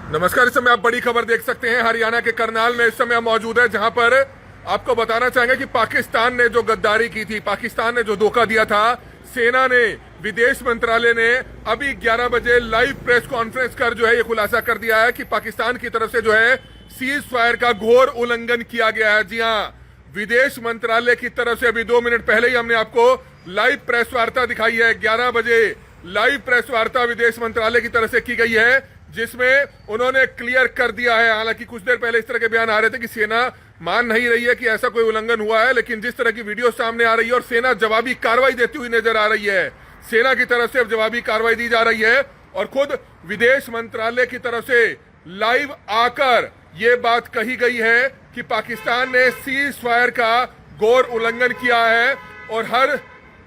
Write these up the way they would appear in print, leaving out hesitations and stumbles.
नमस्कार। इस समय आप बड़ी खबर देख सकते हैं। हरियाणा के करनाल में इस समय हम मौजूद है, जहां पर आपको बताना चाहेंगे कि पाकिस्तान ने जो गद्दारी की थी, पाकिस्तान ने जो धोखा दिया था, सेना ने, विदेश मंत्रालय ने अभी 11 बजे लाइव प्रेस कॉन्फ्रेंस कर जो है ये खुलासा कर दिया है कि पाकिस्तान की तरफ से जो है सीज फायर का घोर उल्लंघन किया गया है। जी हाँ, विदेश मंत्रालय की तरफ से अभी 2 मिनट पहले ही हमने आपको लाइव प्रेस वार्ता दिखाई है। 11 बजे लाइव प्रेस वार्ता विदेश मंत्रालय की तरफ से की गई है, जिसमें उन्होंने क्लियर कर दिया है। हालांकि कुछ देर पहले इस तरह के बयान आ रहे थे कि सेना मान नहीं रही है कि ऐसा कोई उल्लंघन हुआ है, लेकिन जिस तरह की वीडियो सामने आ रही है और सेना जवाबी कार्रवाई देती हुई नजर आ रही है, सेना की तरफ से अब जवाबी कार्रवाई दी जा रही है और खुद विदेश मंत्रालय की तरफ से लाइव आकर यह बात कही गई है कि पाकिस्तान ने सीज फायर का घोर उल्लंघन किया है और हर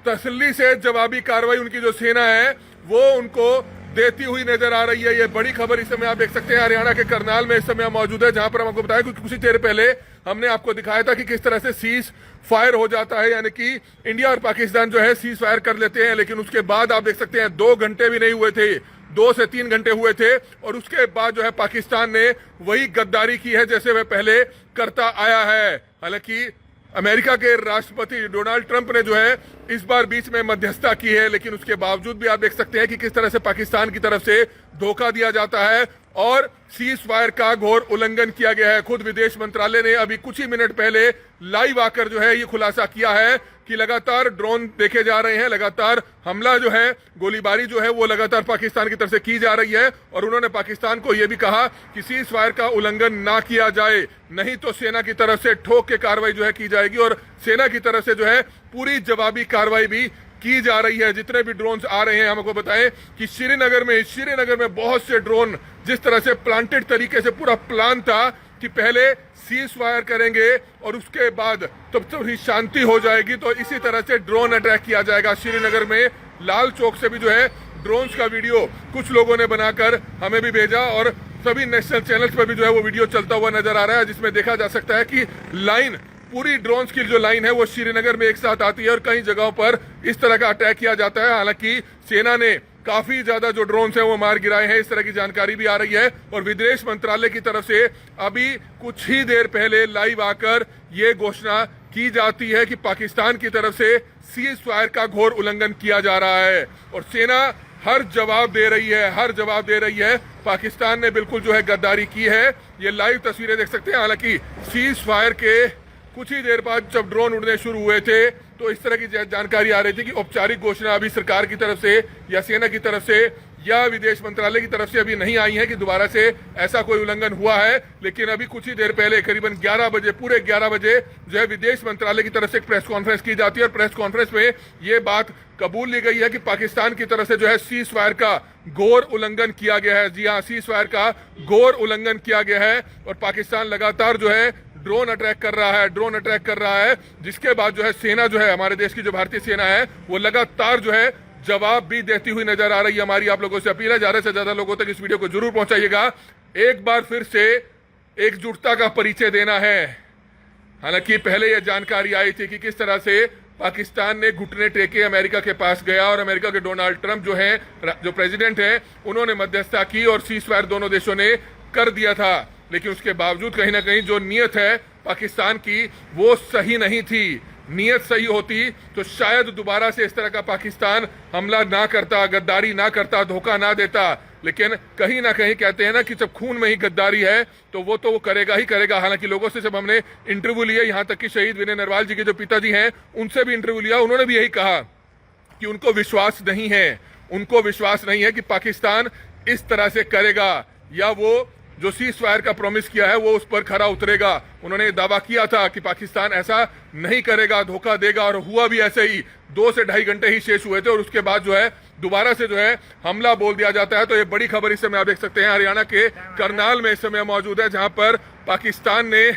तसल्ली से जवाबी कार्रवाई उनकी जो सेना है वो उनको देती हुई नजर आ रही है। ये बड़ी खबर इस समय आप देख सकते हैं। हरियाणा के करनाल में इस समय हम मौजूद है, जहां पर हम आपको बताया कि कुछ देर पहले हमने आपको दिखाया था कि किस तरह से सीज फायर हो जाता है, यानी कि इंडिया और पाकिस्तान जो है सीज फायर कर लेते हैं, लेकिन उसके बाद आप देख सकते हैं 2 घंटे भी नहीं हुए थे, 2 से 3 घंटे हुए थे और उसके बाद जो है पाकिस्तान ने वही गद्दारी की है जैसे वह पहले करता आया है। हालांकि अमेरिका के राष्ट्रपति डोनाल्ड ट्रंप ने जो है इस बार बीच में मध्यस्थता की है, लेकिन उसके बावजूद भी आप देख सकते हैं कि किस तरह से पाकिस्तान की तरफ से धोखा दिया जाता है और सीज फायर का घोर उल्लंघन किया गया है। खुद विदेश मंत्रालय ने अभी कुछ ही मिनट पहले लाइव आकर जो है ये खुलासा किया है कि लगातार ड्रोन देखे जा रहे हैं, लगातार हमला जो है, गोलीबारी जो है वो लगातार पाकिस्तान की तरफ से की जा रही है और उन्होंने पाकिस्तान को यह भी कहा कि सीज फायर का उल्लंघन ना किया जाए, नहीं तो सेना की तरफ से ठोक के कार्रवाई जो है की जाएगी और सेना की तरफ से जो है पूरी जवाबी कार्रवाई भी की जा रही है। जितने भी ड्रोन्स आ रहे हैं, हमको बताएं कि श्रीनगर में बहुत से ड्रोन जिस तरह से प्लांटेड तरीके से पूरा प्लान था कि पहले सीज फायर करेंगे और उसके बाद तब थोड़ी शांति हो जाएगी तो इसी तरह से ड्रोन अटैक किया जाएगा। श्रीनगर में लाल चौक से भी जो है ड्रोन्स का वीडियो कुछ लोगों ने बनाकर हमें भी भेजा और सभी नेशनल चैनल्स पर भी जो है वो वीडियो चलता हुआ नजर आ रहा है, जिसमें देखा जा सकता है कि लाइन, पूरी ड्रोन्स की जो लाइन है वो श्रीनगर में एक साथ आती है और कई जगहों पर इस तरह का अटैक किया जाता है। हालांकि सेना ने काफी ज्यादा जो ड्रोन्स हैं वो मार गिराए हैं, इस तरह की जानकारी भी आ रही है और विदेश मंत्रालय की तरफ से अभी कुछ ही देर पहले लाइव आकर ये घोषणा की जाती है कि पाकिस्तान की तरफ से सीज फायर का घोर उल्लंघन किया जा रहा है और सेना हर जवाब दे रही है। पाकिस्तान ने बिल्कुल जो है गद्दारी की है। ये लाइव तस्वीरें देख सकते हैं। हालांकि सीज फायर के कुछ ही देर बाद जब ड्रोन उड़ने शुरू हुए थे तो इस तरह की जानकारी आ रही थी कि औपचारिक घोषणा अभी सरकार की तरफ से या सेना की तरफ से या विदेश मंत्रालय की तरफ से अभी नहीं आई है कि दोबारा से ऐसा कोई उल्लंघन हुआ है। लेकिन अभी कुछ ही देर पहले करीबन 11 बजे, पूरे 11 बजे जो है विदेश मंत्रालय की तरफ से एक प्रेस कॉन्फ्रेंस की जाती है और प्रेस कॉन्फ्रेंस में ये बात कबूल ली गई है कि पाकिस्तान की तरफ से जो है सीज फायर का घोर उल्लंघन किया गया है। जी हाँ, सीज फायर का घोर उल्लंघन किया गया है और पाकिस्तान लगातार जो है ड्रोन अटैक कर रहा है, जिसके बाद जो है सेना जो है, हमारे देश की जो भारतीय सेना है वो लगातार जो है जवाब भी देती हुई नजर आ रही है। हमारी आप लोगों से अपील है, ज्यादा से ज्यादा लोगों तक इस वीडियो को जरूर पहुंचाइएगा। एक बार फिर से एकजुटता का परिचय देना है। हालांकि पहले यह जानकारी आई थी कि किस तरह से पाकिस्तान ने घुटने टेके अमेरिका के पास गया और अमेरिका के डोनाल्ड ट्रंप जो है, जो प्रेसिडेंट है, उन्होंने मध्यस्थता की और सीज फायर दोनों देशों ने कर दिया था। लेकिन उसके बावजूद कहीं ना कहीं जो नीयत है पाकिस्तान की वो सही नहीं थी। नीयत सही होती तो शायद दोबारा से इस तरह का पाकिस्तान हमला ना करता, गद्दारी ना करता, धोखा ना देता। लेकिन कहीं ना कहीं कहते हैं ना कि जब खून में ही गद्दारी है तो वो करेगा ही करेगा। हालांकि लोगों से जब हमने इंटरव्यू लिया, यहाँ तक कि शहीद विनय नरवाल जी के जो पिताजी हैं उनसे भी इंटरव्यू लिया, उन्होंने भी यही कहा कि उनको विश्वास नहीं है कि पाकिस्तान इस तरह से करेगा या वो जो सीज फायर का प्रॉमिस किया है वो उस पर खरा उतरेगा। उन्होंने दावा किया था कि पाकिस्तान ऐसा नहीं करेगा, धोखा देगा और हुआ भी ऐसे ही। 2 से 2.5 घंटे ही शेष हुए थे और उसके बाद जो है दोबारा से जो है हमला बोल दिया जाता है। तो ये बड़ी खबर इस समय आप देख सकते हैं। हरियाणा के करनाल में इस समय मौजूद है, जहां पर पाकिस्तान ने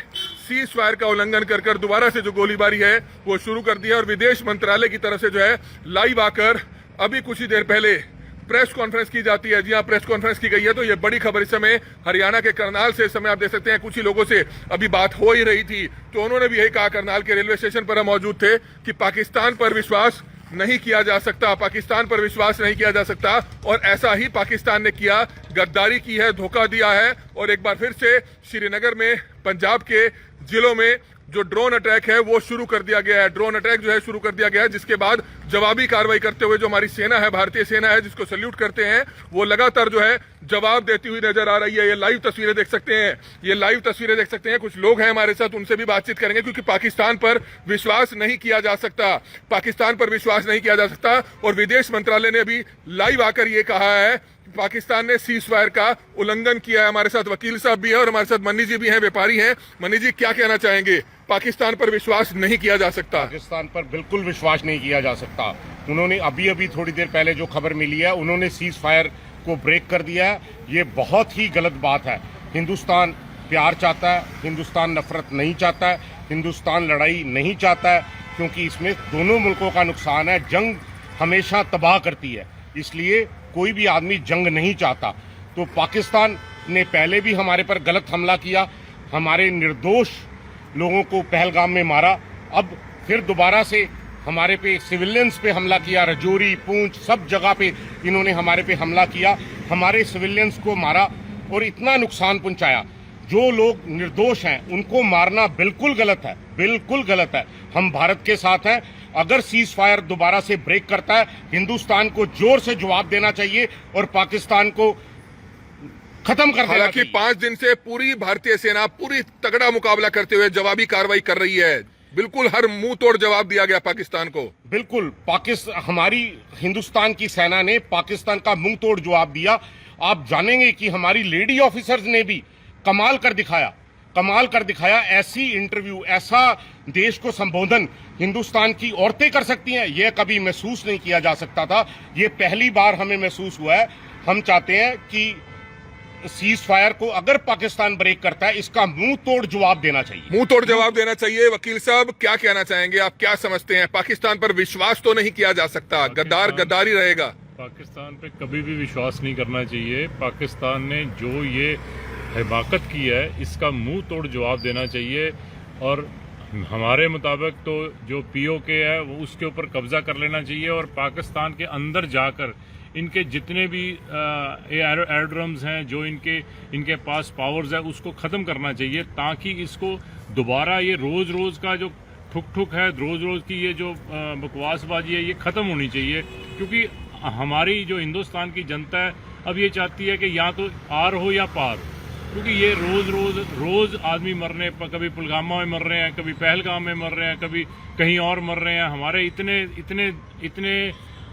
सीज फायर का उल्लंघन कर दोबारा से जो गोलीबारी है वो शुरू कर दिया और विदेश मंत्रालय की तरफ से जो है लाइव आकर अभी कुछ ही देर पहले प्रेस कॉन्फ्रेंस की जाती है। जी हाँ, प्रेस कॉन्फ्रेंस की गई है। तो ये बड़ी खबर इस समय हरियाणा के करनाल से, इस समय आप देख सकते हैं कुछ ही लोगों से अभी बात हो ही रही थी तो उन्होंने भी यही कहा, करनाल के रेलवे स्टेशन पर हम मौजूद थे, कि पाकिस्तान पर विश्वास नहीं किया जा सकता, पाकिस्तान पर विश्वास नहीं किया जा सकता। और ऐसा ही पाकिस्तान ने किया, गद्दारी की है, धोखा दिया है। और एक बार फिर से श्रीनगर में, पंजाब के जिलों में जो ड्रोन अटैक है वो शुरू कर दिया गया है। ड्रोन अटैक जो है शुरू कर दिया गया है, जिसके बाद जवाबी कार्रवाई करते हुए जो हमारी सेना है, भारतीय सेना है, जिसको सल्यूट करते हैं, वो लगातार जो है जवाब देती हुई नजर आ रही है। ये लाइव तस्वीरें देख सकते हैं, ये लाइव तस्वीरें देख सकते हैं। कुछ लोग हैं हमारे साथ, उनसे भी बातचीत करेंगे, क्योंकि पाकिस्तान पर विश्वास नहीं किया जा सकता, पाकिस्तान पर विश्वास नहीं किया जा सकता। और विदेश मंत्रालय ने अभी लाइव आकर ये कहा है पाकिस्तान ने सीज फायर का उल्लंघन किया है। हमारे साथ वकील साहब भी है और हमारे साथ मनी जी भी हैं, व्यापारी हैं। मनी जी, क्या कहना चाहेंगे? पाकिस्तान पर विश्वास नहीं किया जा सकता। पाकिस्तान पर बिल्कुल विश्वास नहीं किया जा सकता। उन्होंने अभी थोड़ी देर पहले जो खबर मिली है, उन्होंने सीज फायर को ब्रेक कर दिया है। ये बहुत ही गलत बात है। हिंदुस्तान प्यार चाहता है, हिंदुस्तान नफरत नहीं चाहता है, हिंदुस्तान लड़ाई नहीं चाहता है, क्योंकि इसमें दोनों मुल्कों का नुकसान है। जंग हमेशा तबाह करती है, इसलिए कोई भी आदमी जंग नहीं चाहता। तो पाकिस्तान ने पहले भी हमारे पर गलत हमला किया, हमारे निर्दोष लोगों को पहलगाम में मारा। अब फिर दोबारा से हमारे पे सिविलियंस पे हमला किया, रजौरी, पूंछ, सब जगह पे इन्होंने हमारे पे हमला किया, हमारे सिविलियंस को मारा और इतना नुकसान पहुंचाया। जो लोग निर्दोष हैं उनको मारना बिल्कुल गलत है, बिल्कुल गलत है। हम भारत के साथ हैं। अगर सीज फायर दोबारा से ब्रेक करता है, हिंदुस्तान को जोर से जवाब देना चाहिए और पाकिस्तान को खत्म कर देना चाहिए। हालांकि 5 दिन से पूरी भारतीय सेना पूरी तगड़ा मुकाबला करते हुए जवाबी कार्रवाई कर रही है। बिल्कुल हर मुंह तोड़ जवाब दिया गया पाकिस्तान को। बिल्कुल हमारी हिंदुस्तान की सेना ने पाकिस्तान का मुंह तोड़ जवाब दिया। आप जानेंगे कि हमारी लेडी ऑफिसर्स ने भी कमाल कर दिखाया। ऐसी इंटरव्यू, ऐसा देश को संबोधन हिंदुस्तान की औरतें कर सकती हैं, यह कभी महसूस नहीं किया जा सकता था। ये पहली बार हमें महसूस हुआ है। हम चाहते हैं कि सीज फायर को अगर पाकिस्तान ब्रेक करता है, इसका मुंह तोड़ जवाब देना चाहिए। मुंह तोड़ जवाब देना चाहिए। वकील साहब, क्या कहना चाहेंगे? आप क्या समझते हैं? पाकिस्तान पर विश्वास तो नहीं किया जा सकता, गद्दार गद्दारी रहेगा। पाकिस्तान पे कभी भी विश्वास नहीं करना चाहिए। पाकिस्तान ने जो ये हिमाकत की है, इसका मुंह तोड़ जवाब देना चाहिए। और हमारे मुताबिक तो जो पीओके है वो उसके ऊपर कब्जा कर लेना चाहिए और पाकिस्तान के अंदर जाकर इनके जितने भी एयरड्रम्स हैं, जो इनके पास पावर्स है, उसको ख़त्म करना चाहिए, ताकि इसको दोबारा ये रोज़ का जो ठुक है, रोज़ की ये जो बकवासबाजी है, ये ख़त्म होनी चाहिए। क्योंकि हमारी जो हिंदुस्तान की जनता है अब ये चाहती है कि या तो आर हो या पार हो। क्योंकि ये रोज़ आदमी मर रहे हैं, कभी पुलवामा में मर रहे हैं, कभी पहलगाम में मर रहे हैं, कभी कहीं और मर रहे हैं। हमारे इतने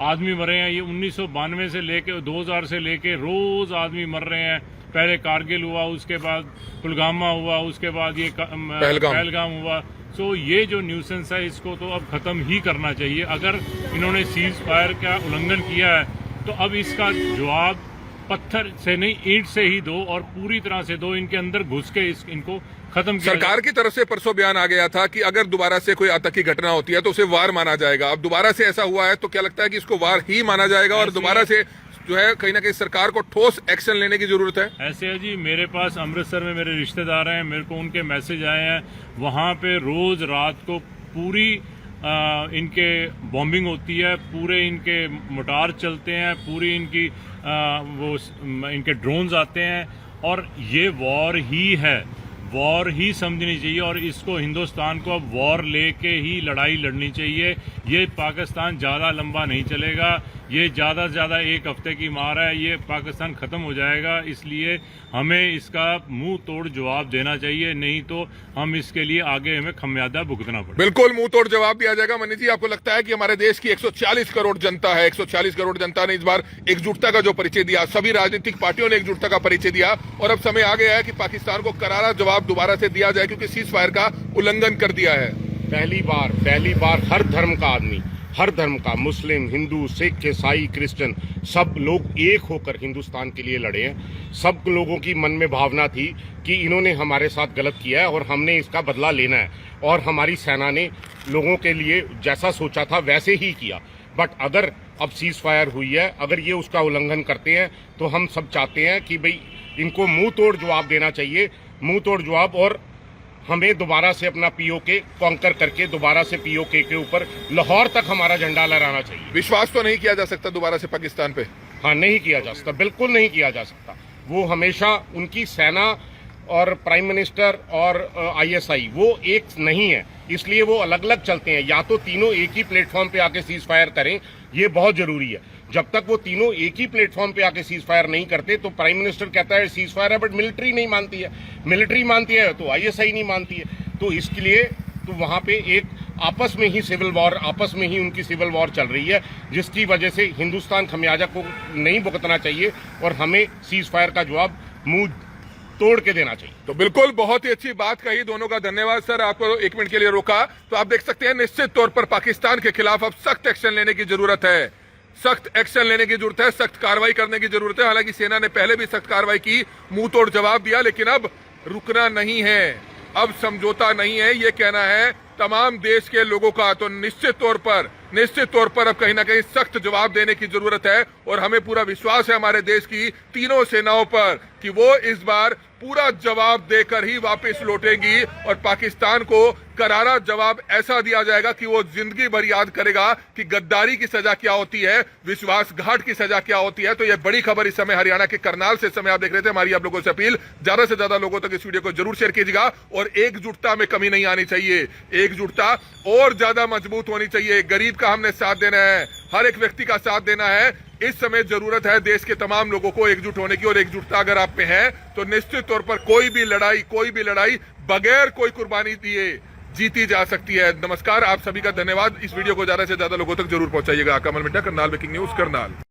आदमी मरे हैं। ये 1992 से लेके 2000 से लेके रोज़ आदमी मर रहे हैं। पहले कारगिल हुआ, उसके बाद पुलवामा हुआ, उसके बाद ये पहलगाम हुआ। सो ये जो न्यूसेंस है, इसको तो अब ख़त्म ही करना चाहिए। अगर इन्होंने सीज फायर का उल्लंघन किया है तो अब इसका जवाब पत्थर से नहीं, ईंट से ही दो और पूरी तरह से दो। इनके अंदर घुस के इनको खत्म किया। सरकार की तरफ से परसों बयान आ गया था कि अगर दोबारा से कोई आतंकी घटना होती है तो उसे वार माना जाएगा। अब दोबारा से ऐसा हुआ है तो क्या लगता है कि इसको वार ही माना जाएगा और दोबारा से जो है कहीं ना कहीं सरकार को ठोस एक्शन लेने की जरूरत है? ऐसे है जी, मेरे पास अमृतसर में मेरे रिश्तेदार हैं, मेरे को उनके मैसेज आए हैं। वहाँ पे रोज रात को पूरी इनके बॉम्बिंग होती है, पूरे इनके मोटार चलते हैं, पूरी इनकी इनके ड्रोन्स आते हैं। और ये वॉर ही समझनी चाहिए और इसको हिंदुस्तान को अब वॉर लेके ही लड़ाई लड़नी चाहिए। ये पाकिस्तान ज़्यादा लंबा नहीं चलेगा, ये ज़्यादा से ज़्यादा 1 हफ्ते की मार है, ये पाकिस्तान ख़त्म हो जाएगा। इसलिए हमें इसका मुंह तोड़ जवाब देना चाहिए, नहीं तो हम इसके लिए आगे हमें खमियाजा भुगतना पड़ेगा। बिल्कुल मुंह तोड़ जवाब दिया जाएगा। मनी जी, आपको लगता है कि हमारे देश की 140 करोड़ जनता है, 140 करोड़ जनता ने इस बार एकजुटता का जो परिचय दिया, सभी राजनीतिक पार्टियों ने एकजुटता का परिचय दिया और अब समय आ गया है कि पाकिस्तान को करारा जवाब दोबारा से दिया जाए, क्योंकि सीज फायर का उल्लंघन कर दिया है। पहली बार हर धर्म का आदमी, हर धर्म का, मुस्लिम, हिंदू, सिख, ईसाई, क्रिश्चियन, सब लोग एक होकर हिंदुस्तान के लिए लड़े हैं। सब लोगों की मन में भावना थी कि इन्होंने हमारे साथ गलत किया है और हमने इसका बदला लेना है। और हमारी सेना ने लोगों के लिए जैसा सोचा था वैसे ही किया। बट अगर अब सीज फायर हुई है, अगर ये उसका उल्लंघन करते हैं तो हम सब चाहते हैं कि भाई इनको मुंह तोड़ जवाब देना चाहिए, मुंह तोड़ जवाब। और हमें दोबारा से अपना पीओके कॉन्कर करके दोबारा से पीओके के ऊपर लाहौर तक हमारा झंडा लहराना चाहिए। विश्वास तो नहीं किया जा सकता दोबारा से पाकिस्तान पे? हाँ, नहीं किया जा सकता, बिल्कुल नहीं किया जा सकता। वो हमेशा उनकी सेना और प्राइम मिनिस्टर और आईएसआई वो एक नहीं है, इसलिए वो अलग अलग चलते हैं। या तो तीनों एक ही प्लेटफॉर्म पे आके सीज फायर करें, ये बहुत जरूरी है। जब तक वो तीनों एक ही प्लेटफॉर्म पे आके सीज फायर नहीं करते तो प्राइम मिनिस्टर कहता है सीज फायर है, बट मिलिट्री नहीं मानती है, मिलिट्री मानती है तो आईएसआई नहीं मानती है। तो इसके लिए तो वहां पे एक आपस में ही सिविल वॉर, आपस में ही उनकी सिविल वॉर चल रही है, जिसकी वजह से हिंदुस्तान खमियाजा को नहीं भुगतना चाहिए और हमें सीज फायर का जवाब मुंह तोड़ के देना चाहिए। तो बिल्कुल बहुत ही अच्छी बात कही, दोनों का धन्यवाद सर। आपको 1 मिनट के लिए रोका तो आप देख सकते हैं निश्चित तौर पर पाकिस्तान के खिलाफ अब सख्त एक्शन लेने की जरूरत है, सख्त एक्शन लेने की जरूरत है, सख्त कार्रवाई करने की जरूरत है। हालांकि सेना ने पहले भी सख्त कार्रवाई की, मुंह तोड़ जवाब दिया, लेकिन अब रुकना नहीं है, अब समझौता नहीं है, ये कहना है तमाम देश के लोगों का। तो निश्चित तौर पर अब कहीं ना कहीं सख्त जवाब देने की जरूरत है और हमें पूरा विश्वास है हमारे देश की तीनों सेनाओं पर कि वो इस बार पूरा जवाब देकर ही वापस लौटेंगी और पाकिस्तान को करारा जवाब ऐसा दिया जाएगा कि वो जिंदगी भर याद करेगा कि गद्दारी की सजा क्या होती है, विश्वासघात की सजा क्या होती है। तो ये बड़ी खबर इस समय हरियाणा के करनाल से समय आप देख रहे थे। हमारी आप लोगों से अपील, ज्यादा से ज्यादा लोगों तक इस वीडियो को जरूर शेयर कीजिएगा और एकजुटता में कमी नहीं आनी चाहिए, एकजुटता और ज्यादा मजबूत होनी चाहिए। गरीब का हमने साथ देना है, हर एक व्यक्ति का साथ देना है। इस समय जरूरत है देश के तमाम लोगों को एकजुट होने की और एकजुटता अगर आप में है तो निश्चित तौर पर कोई भी लड़ाई बगैर कोई कुर्बानी दिए जीती जा सकती है। नमस्कार, आप सभी का धन्यवाद। इस वीडियो को ज्यादा से ज्यादा लोगों तक जरूर पहुंचाइएगा। कमल मिट्टा, करनाल ब्रेकिंग न्यूज, करनाल।